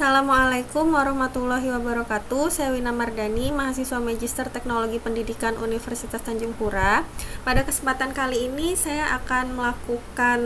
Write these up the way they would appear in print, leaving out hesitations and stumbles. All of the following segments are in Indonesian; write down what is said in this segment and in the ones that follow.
Assalamualaikum warahmatullahi wabarakatuh. Saya Wina Mardani, mahasiswa Magister Teknologi Pendidikan Universitas Tanjung Pura. Pada kesempatan kali ini saya akan melakukan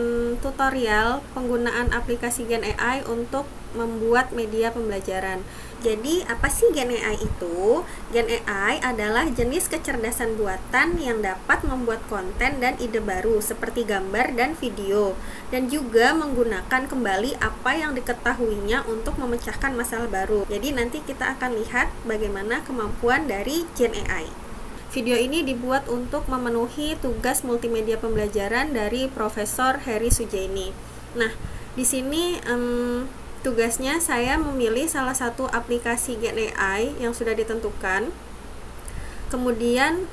tutorial penggunaan aplikasi Gen AI untuk membuat media pembelajaran. Jadi, apa sih Gen AI itu? Gen AI adalah jenis kecerdasan buatan yang dapat membuat konten dan ide baru seperti gambar dan video, dan juga menggunakan kembali apa yang diketahuinya untuk memecahkan masalah baru. Jadi nanti kita akan lihat bagaimana kemampuan dari Gen AI. Video ini dibuat untuk memenuhi tugas multimedia pembelajaran dari Profesor Heri Sujaini. Nah, di sini tugasnya saya memilih salah satu aplikasi Gen AI yang sudah ditentukan. Kemudian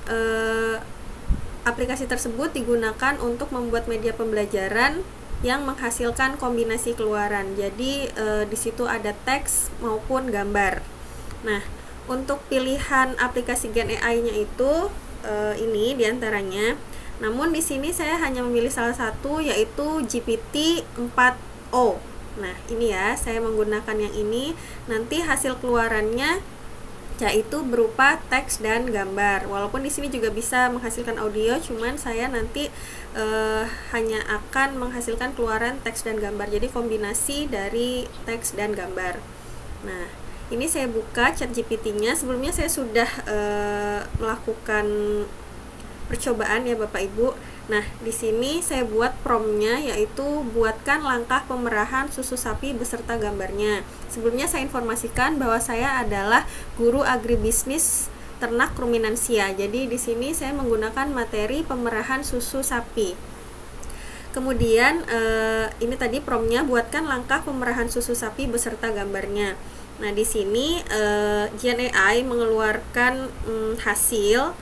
aplikasi tersebut digunakan untuk membuat media pembelajaran yang menghasilkan kombinasi keluaran. Jadi di situ ada teks maupun gambar. Nah, untuk pilihan aplikasi Gen AI-nya itu ini diantaranya. Namun di sini saya hanya memilih salah satu, yaitu GPT-4o. Nah, ini ya, saya menggunakan yang ini. Nanti hasil keluarannya yaitu berupa teks dan gambar. Walaupun di sini juga bisa menghasilkan audio, cuman saya nanti hanya akan menghasilkan keluaran teks dan gambar. Jadi kombinasi dari teks dan gambar. Nah, ini saya buka ChatGPT-nya. Sebelumnya saya sudah melakukan percobaan ya Bapak Ibu. Nah, di sini saya buat prompt-nya, yaitu buatkan langkah pemerahan susu sapi beserta gambarnya. Sebelumnya saya informasikan bahwa saya adalah guru agribisnis ternak ruminansia. Jadi di sini saya menggunakan materi pemerahan susu sapi. Kemudian ini tadi prompt-nya, buatkan langkah pemerahan susu sapi beserta gambarnya. Nah, di sini Gen AI mengeluarkan hasil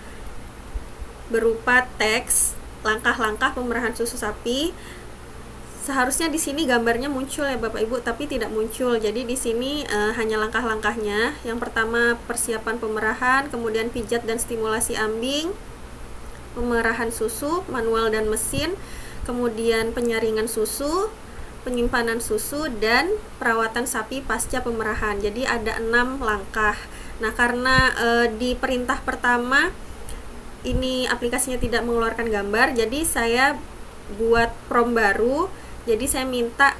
berupa teks langkah-langkah pemerahan susu sapi. Seharusnya di sini gambarnya muncul ya Bapak Ibu, tapi tidak muncul. Jadi di sini hanya langkah-langkahnya. Yang pertama persiapan pemerahan, kemudian pijat dan stimulasi ambing, pemerahan susu manual dan mesin, kemudian penyaringan susu, penyimpanan susu, dan perawatan sapi pasca pemerahan. Jadi ada 6 langkah. Nah, karena di perintah pertama ini aplikasinya tidak mengeluarkan gambar, jadi saya buat prompt baru. Jadi saya minta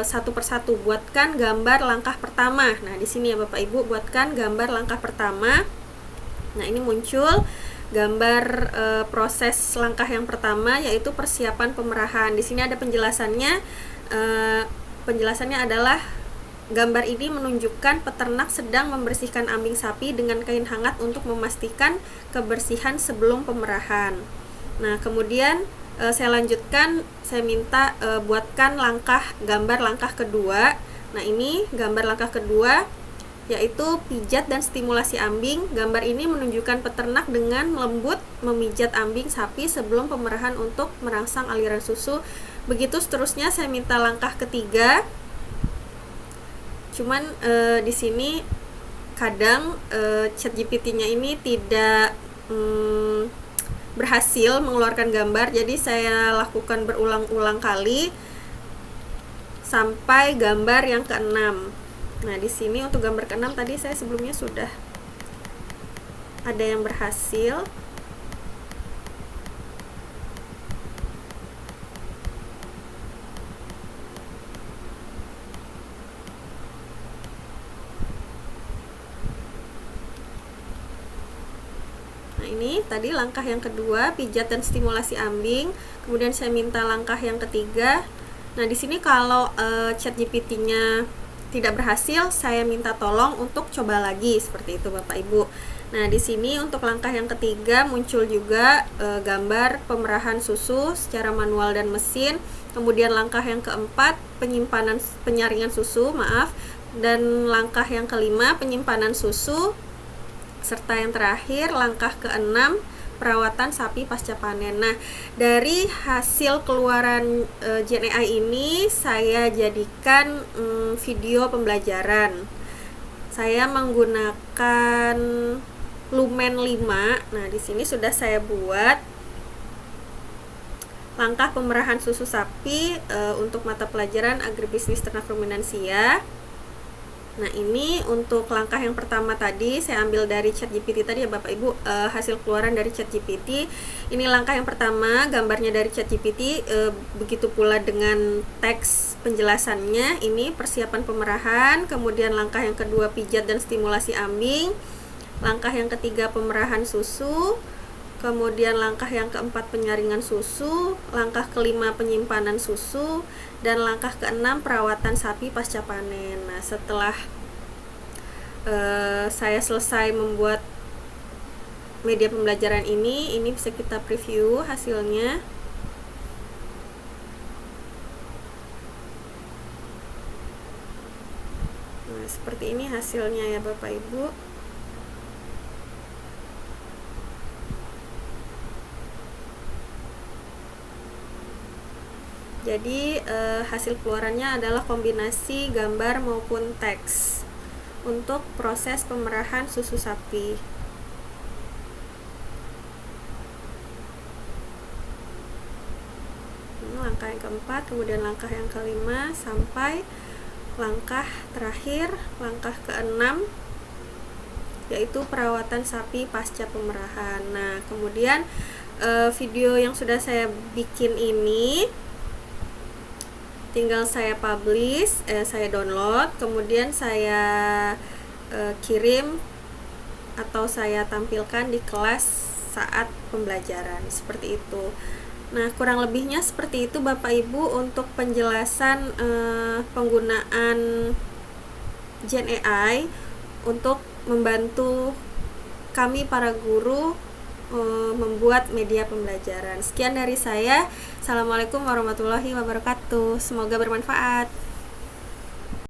satu persatu, buatkan gambar langkah pertama. Nah, di sini ya Bapak Ibu, buatkan gambar langkah pertama. Nah, ini muncul gambar proses langkah yang pertama, yaitu persiapan pemerahan. Di sini ada penjelasannya. Penjelasannya adalah gambar ini menunjukkan peternak sedang membersihkan ambing sapi dengan kain hangat untuk memastikan kebersihan sebelum pemerahan. Nah, kemudian saya lanjutkan, saya minta buatkan gambar langkah kedua. Nah, ini gambar langkah kedua, yaitu pijat dan stimulasi ambing. Gambar ini menunjukkan peternak dengan lembut memijat ambing sapi sebelum pemerahan untuk merangsang aliran susu. Begitu seterusnya. Saya minta langkah ketiga. Cuman di sini kadang ChatGPT-nya ini tidak berhasil mengeluarkan gambar, jadi saya lakukan berulang-ulang kali sampai gambar yang ke-6. Nah, di sini untuk gambar ke-6 tadi saya sebelumnya sudah ada yang berhasil. Nah, ini tadi langkah yang kedua, pijat dan stimulasi ambing. Kemudian saya minta langkah yang ketiga. Nah, di sini kalau ChatGPT-nya tidak berhasil, saya minta tolong untuk coba lagi, seperti itu Bapak Ibu. Nah, di sini untuk langkah yang ketiga muncul juga gambar pemerahan susu secara manual dan mesin. Kemudian langkah yang keempat penyaringan susu, dan langkah yang kelima penyimpanan susu, serta yang terakhir langkah ke-6 perawatan sapi pasca panen. Nah, dari hasil keluaran Gen AI ini saya jadikan video pembelajaran. Saya menggunakan Lumen 5. Nah, di sini sudah saya buat langkah pemerahan susu sapi untuk mata pelajaran agribisnis ternak ruminansia. Nah, ini untuk langkah yang pertama tadi saya ambil dari ChatGPT tadi ya Bapak Ibu, hasil keluaran dari ChatGPT. Ini langkah yang pertama, gambarnya dari ChatGPT, begitu pula dengan teks penjelasannya. Ini persiapan pemerahan, kemudian langkah yang kedua pijat dan stimulasi ambing, langkah yang ketiga pemerahan susu, kemudian langkah yang keempat penyaringan susu, langkah kelima penyimpanan susu, dan langkah keenam perawatan sapi pasca panen. Nah, setelah saya selesai membuat media pembelajaran ini bisa kita preview hasilnya. Nah, seperti ini hasilnya ya Bapak Ibu. Jadi hasil keluarannya adalah kombinasi gambar maupun teks untuk proses pemerahan susu sapi. Ini langkah yang keempat, kemudian langkah yang kelima, sampai langkah terakhir, langkah keenam, yaitu perawatan sapi pasca pemerahan. Nah, kemudian video yang sudah saya bikin ini tinggal saya publish, saya download, kemudian saya kirim atau saya tampilkan di kelas saat pembelajaran, seperti itu. Nah, kurang lebihnya seperti itu Bapak Ibu untuk penjelasan penggunaan Gen AI untuk membantu kami para guru membuat media pembelajaran. Sekian dari saya. Assalamualaikum warahmatullahi wabarakatuh. Semoga bermanfaat.